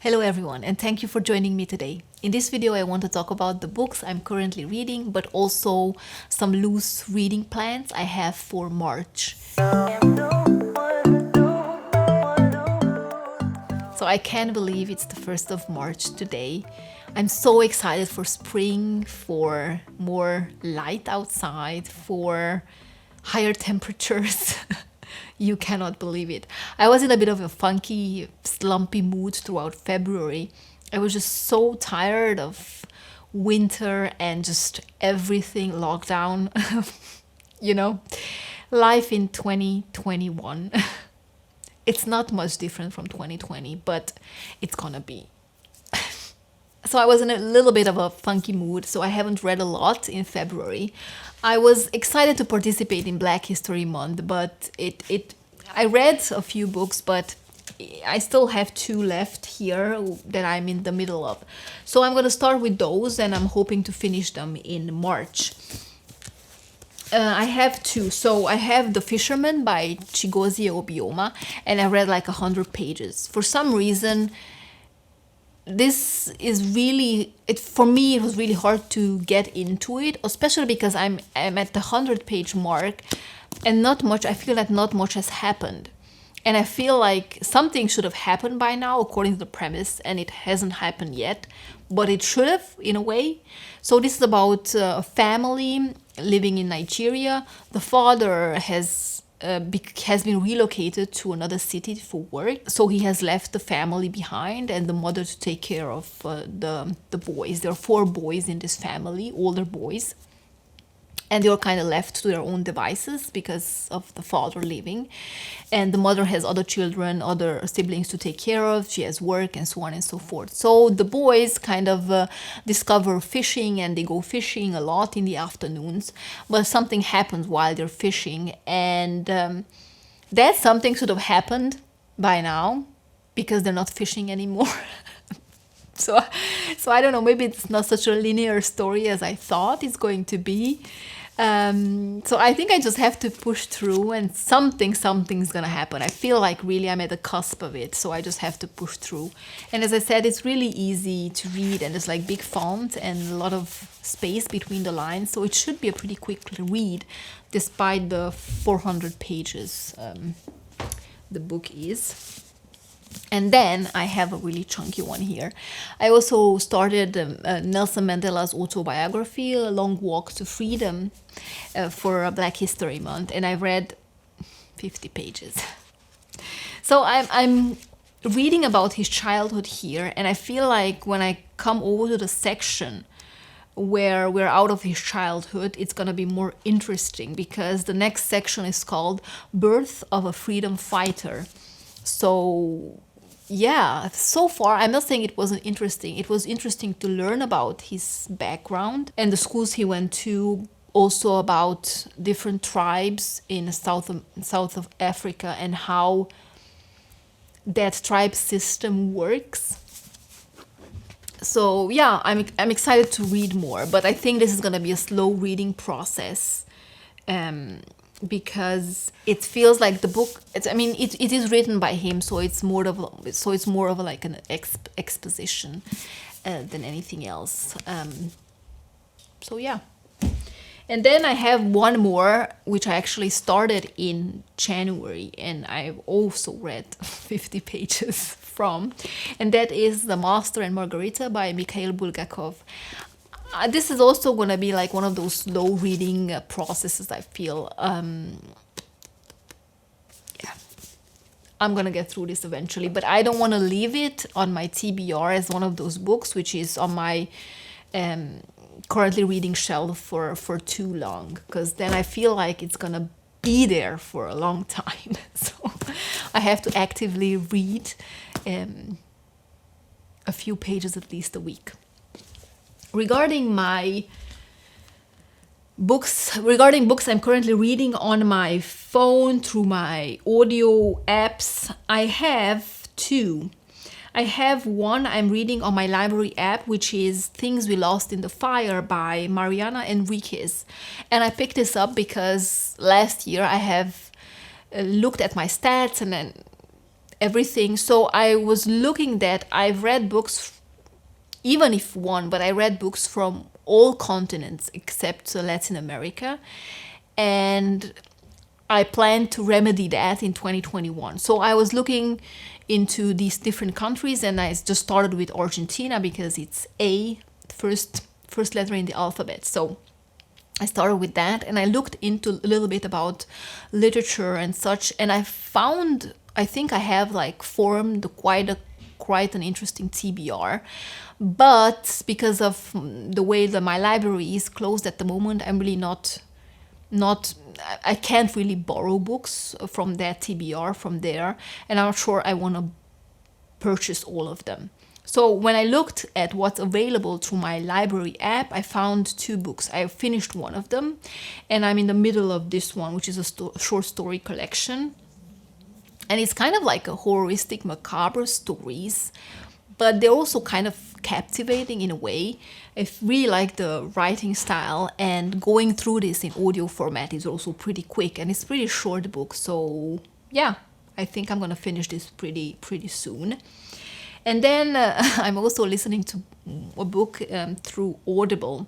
Hello everyone, and thank you for joining me today. In this video, I want to talk about the books I'm currently reading, but also some loose reading plans I have for March. So I can't believe it's the 1st of March today. I'm so excited for spring, for more light outside, for higher temperatures. You cannot believe it. I was in a bit of a funky, slumpy mood throughout February. I was just so tired of winter and just everything lockdown. you know, life in 2021. It's not much different from 2020, but it's gonna be. So I was in a little bit of a funky mood, so I haven't read a lot in February. I was excited to participate in Black History Month, but I read a few books, but I still have two left here that I'm in the middle of. So I'm gonna start with those, and I'm hoping to finish them in March. I have two. So I have The Fisherman by Chigozie Obioma, and I read like 100 pages. For some reason, this is really for me it was really hard to get into it, especially because I'm at the 100-page mark, and I feel that not much has happened, and I feel like something should have happened by now according to the premise, and it hasn't happened yet, but it should have in a way. So this is about a family living in Nigeria. The father has been relocated to another city for work, so he has left the family behind and the mother to take care of the boys. There are 4 boys in this family, older boys, and they are kind of left to their own devices because of the father leaving, and the mother has other children, other siblings to take care of. She has work and so on and so forth. So the boys kind of discover fishing, and they go fishing a lot in the afternoons, but something happens while they're fishing, and that something should have happened by now because they're not fishing anymore. So I don't know, maybe it's not such a linear story as I thought it's going to be. So I think I just have to push through, and something's gonna happen. I feel like really I'm at the cusp of it, so I just have to push through. And as I said, it's really easy to read, and it's like big font and a lot of space between the lines, so it should be a pretty quick read despite the 400 pages the book is. And then I have a really chunky one here. I also started Nelson Mandela's autobiography, A Long Walk to Freedom, for Black History Month, and I read 50 pages. So I'm reading about his childhood here, and I feel like when I come over to the section where we're out of his childhood, it's gonna be more interesting, because the next section is called Birth of a Freedom Fighter. So yeah, so far I'm not saying it wasn't interesting. It was interesting to learn about his background and the schools he went to, also about different tribes in south of Africa and how that tribe system works. So yeah, I'm excited to read more, but I think this is gonna be a slow reading process. Because it feels like the book, it is written by him, so it's more of a, like an exposition than anything else. So yeah. And then I have one more, which I actually started in January, and I've also read 50 pages from, and that is The Master and Margarita by Mikhail Bulgakov. This is also going to be like one of those slow reading processes, I feel. Yeah, I'm going to get through this eventually, but I don't want to leave it on my TBR as one of those books which is on my currently reading shelf for too long, because then I feel like it's going to be there for a long time. So I have to actively read a few pages at least a week. Regarding books I'm currently reading on my phone through my audio apps, I have 2. I have one I'm reading on my library app, which is Things We Lost in the Fire by Mariana Enriquez. And I picked this up because last year I have looked at my stats, and then everything. So I was looking that I've read books, even if one, but I read books from all continents except Latin America. And I plan to remedy that in 2021. So I was looking into these different countries, and I just started with Argentina because it's A, first letter in the alphabet. So I started with that, and I looked into a little bit about literature and such, and I think I have like formed quite an interesting TBR. But because of the way that my library is closed at the moment, I'm really not I can't really borrow books from that TBR from there, and I'm not sure I want to purchase all of them. So when I looked at what's available through my library app, I found 2 books. I finished one of them, and I'm in the middle of this one, which is a short story collection. And it's kind of like a horrific, macabre stories, but they're also kind of captivating in a way. I really like the writing style, and going through this in audio format is also pretty quick, and it's pretty short book. So yeah, I think I'm gonna finish this pretty soon. And then I'm also listening to a book through Audible.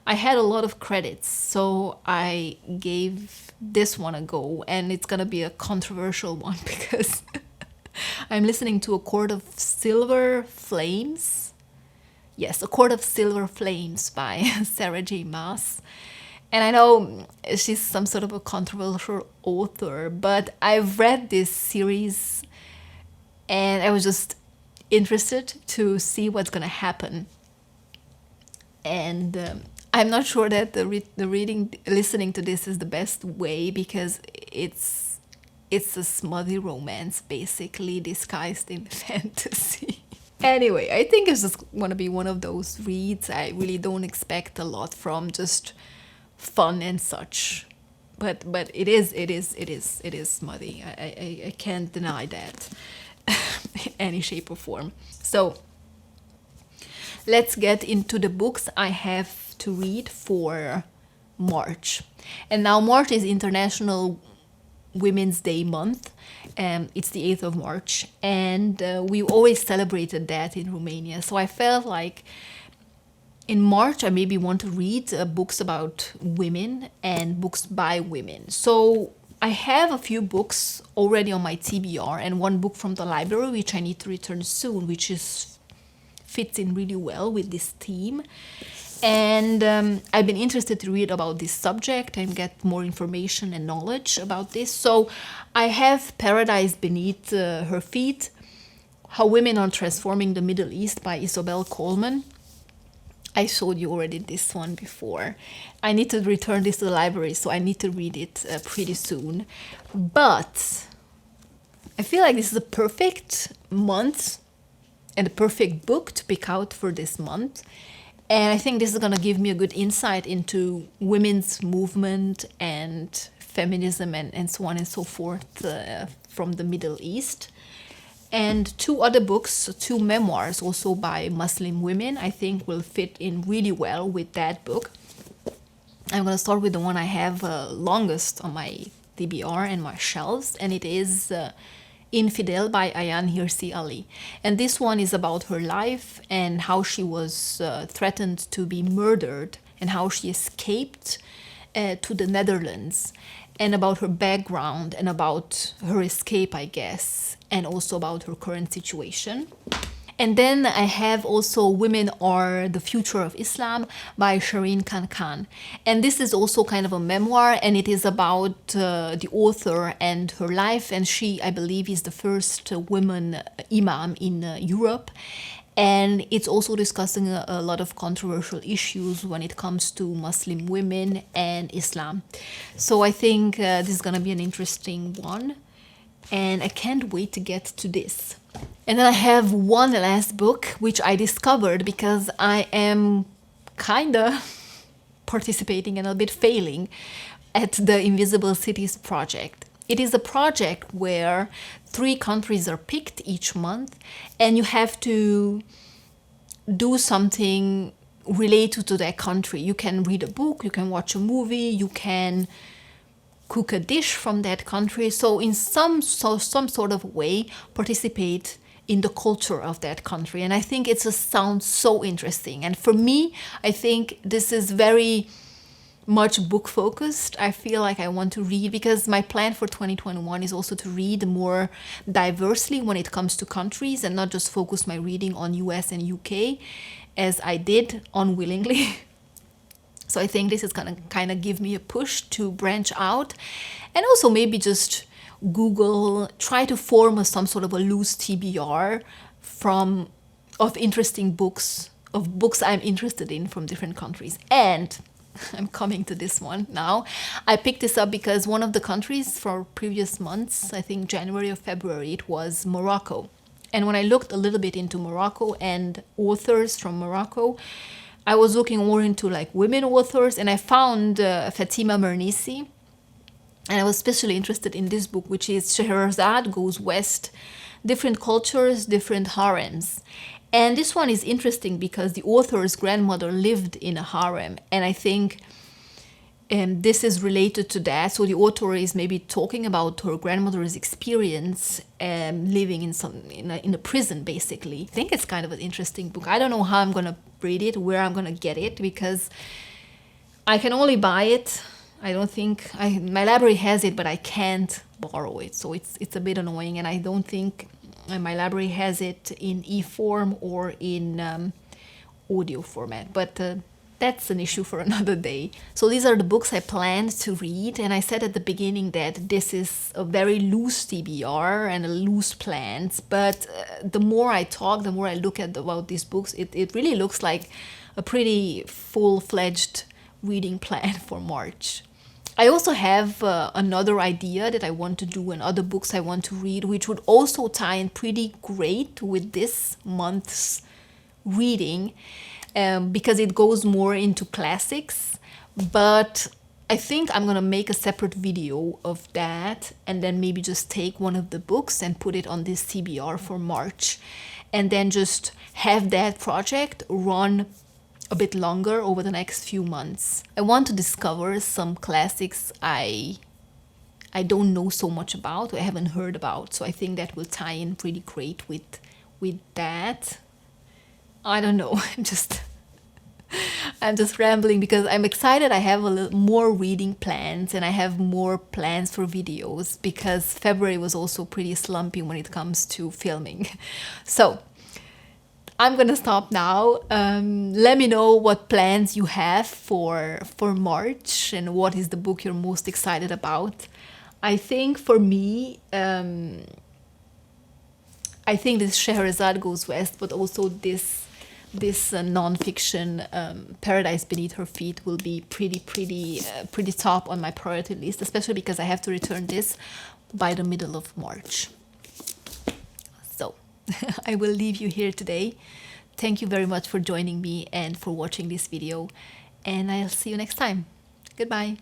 I had a lot of credits, so I gave this one a go, and it's gonna be a controversial one because I'm listening to A Court of Silver Flames. Yes, A Court of Silver Flames by Sarah J. Maas. And I know she's some sort of a controversial author, but I've read this series and I was just interested to see what's going to happen. And I'm not sure that listening to this is the best way, because it's a smutty romance basically disguised in fantasy. Anyway, I think it's just going to be one of those reads. I really don't expect a lot from, just fun and such. But it is smutty. I can't deny that in any shape or form. So let's get into the books I have to read for March. And now March is International Women's Day month. It's the 8th of March, and we always celebrated that in Romania. So I felt like in March I maybe want to read books about women and books by women. So I have a few books already on my TBR, and one book from the library which I need to return soon, which fits in really well with this theme. And I've been interested to read about this subject and get more information and knowledge about this. So I have Paradise Beneath Her Feet, How Women Are Transforming the Middle East by Isobel Coleman. I showed you already this one before. I need to return this to the library, so I need to read it pretty soon. But I feel like this is a perfect month and a perfect book to pick out for this month. And I think this is going to give me a good insight into women's movement and feminism and so on and so forth from the Middle East. And 2 other books, 2 memoirs also by Muslim women, I think will fit in really well with that book. I'm going to start with the one I have longest on my TBR and my shelves, and it is Infidel by Ayaan Hirsi Ali. And this one is about her life and how she was threatened to be murdered and how she escaped to the Netherlands, and about her background and about her escape, I guess, and also about her current situation. And then I have also Women Are the Future of Islam by Shireen Khan. And this is also kind of a memoir, and it is about the author and her life. And she, I believe, is the first woman imam in Europe. And it's also discussing a lot of controversial issues when it comes to Muslim women and Islam. So I think this is going to be an interesting one. And I can't wait to get to this. And then I have one last book, which I discovered because I am kind of participating and a bit failing at the Invisible Cities project. It is a project where 3 countries are picked each month, and you have to do something related to that country. You can read a book, you can watch a movie, you can cook a dish from that country. So in some sort of way participate in the culture of that country. And I think it just sounds so interesting. And for me, I think this is very much book focused. I feel like I want to read, because my plan for 2021 is also to read more diversely when it comes to countries and not just focus my reading on US and UK as I did unwillingly. So I think this is gonna kind of give me a push to branch out, and also maybe just Google, try to form some sort of a loose TBR of interesting books, of books I'm interested in from different countries. And I'm coming to this one now. I picked this up because one of the countries for previous months, I think January or February, it was Morocco. And when I looked a little bit into Morocco and authors from Morocco, I was looking more into like women authors, and I found Fatima Mernissi. And I was especially interested in this book, which is Scheherazade Goes West, Different Cultures, Different Harems. And this one is interesting because the author's grandmother lived in a harem. And I think this is related to that. So the author is maybe talking about her grandmother's experience living in a prison, basically. I think it's kind of an interesting book. I don't know how I'm going to read it, where I'm going to get it, because I can only buy it. I don't think my library has it, but I can't borrow it. So it's a bit annoying, and I don't think my library has it in e-form or in audio format. But that's an issue for another day. So these are the books I planned to read, and I said at the beginning that this is a very loose TBR and a loose plans. But the more I talk, the more I look about these books, it really looks like a pretty full-fledged reading plan for March. I also have another idea that I want to do and other books I want to read, which would also tie in pretty great with this month's reading, because it goes more into classics. But I think I'm gonna make a separate video of that, and then maybe just take one of the books and put it on this TBR for March, and then just have that project run a bit longer over the next few months. I want to discover some classics I don't know so much about, I haven't heard about. So I think that will tie in pretty great with that. I don't know. I'm just rambling because I'm excited. I have a little more reading plans, and I have more plans for videos, because February was also pretty slumpy when it comes to filming. So I'm gonna stop now. Let me know what plans you have for March, and what is the book you're most excited about. I think for me, I think this Scheherazade Goes West, but also this non-fiction Paradise Beneath Her Feet will be pretty top on my priority list, especially because I have to return this by the middle of March. So I will leave you here today. Thank you very much for joining me and for watching this video, and I'll see you next time. Goodbye.